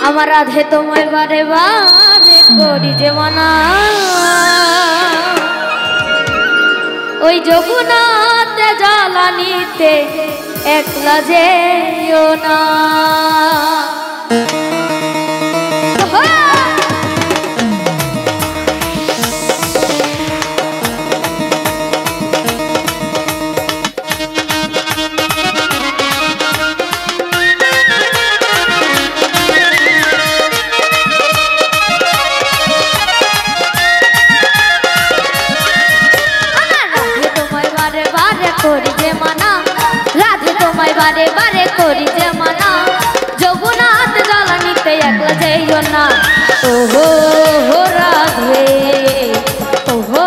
আমার রাধে তোমায় বারে বারে করি যে মানা, ওই যমুনাতে জ্বালানিতে একলা যেও না। বারে বারে করি যে মানা, যমুনাতে জ্বালানিতে একলা যাইও না। ওহো হো রাধে, ওহো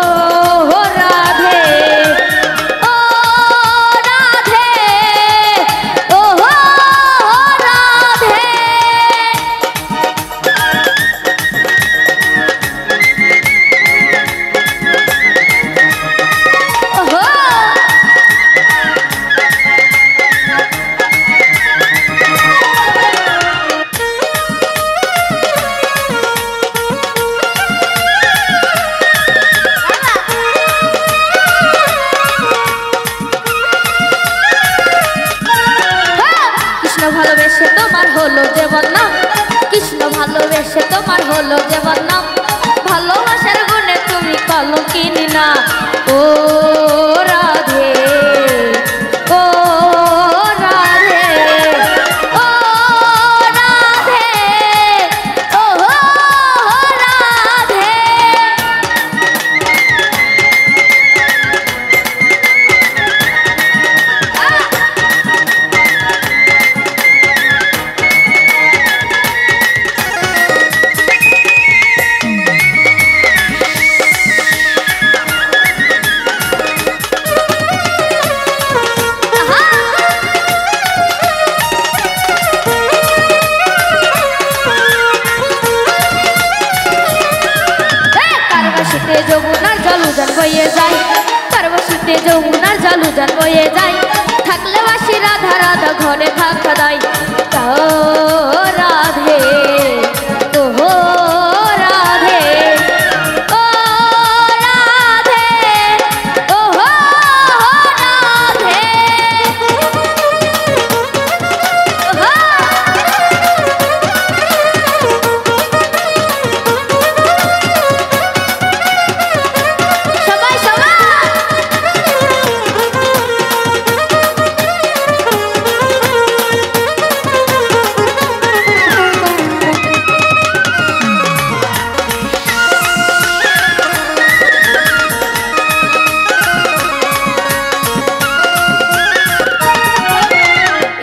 হো রাধে, ও রাধে, ওহো হো রাধে। ওহো ভালোবেসে তোমার হলো যে বদনাম, কৃষ্ণ ভালোবেসে তোমার হলো যে বদনাম, ভালোবাসার গুণে তুমি কলঙ্কিনী না। ও রাধে, ও রাধে, ও রাধে, ও রাধে। যমুনার জল উজান বয়ে যায়, পার্বতীতে যমুনার জল উজান বয়ে যায়, থাকলে বাসি রাধা রাধা ঘরে থাকা দায়। ও রাধে, ওহো রাধে, ও রাধে, ওহো রাধে।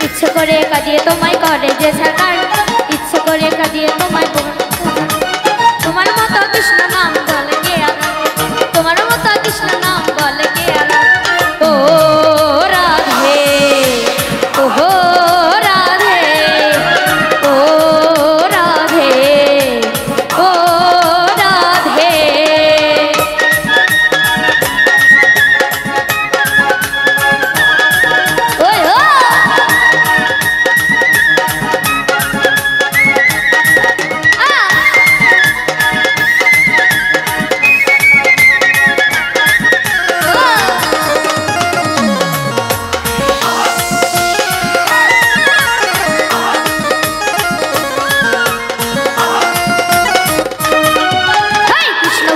ইচ্ছে করে কাঁদিয়ে তোমায় করে যে সরকার, ইচ্ছে করে কাঁদিয়ে তোমায়, তোমার মতো কৃষ্ণ নাম বলে কে আলা, তোমার মতো কৃষ্ণ নাম বলে কে আলা। ও রাধে, ওহো রাধে, ও রাধে, ও রাধে। ওই ও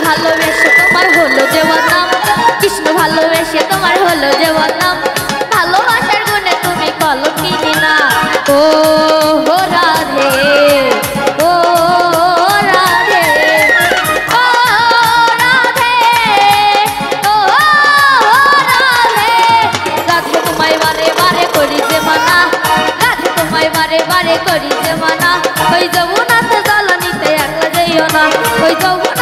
ভালোবেসে তোমার হলো যে বদনাম, কৃষ্ণ ভালোবেসে তোমার হলো যে বদনাম, ভালোবাসার গুণে তুমি কলঙ্কিনী না। ও হো রাধে, ও রাধে, ও রাধে, ও রাধে। রাধে তোমায় বারে বারে করি যে মানা, রাধে তোমায় বারে বারে করি যে মানা, ওই যমুনাতে জ্বালানিতে একলা যাইও না, ওই যমুনা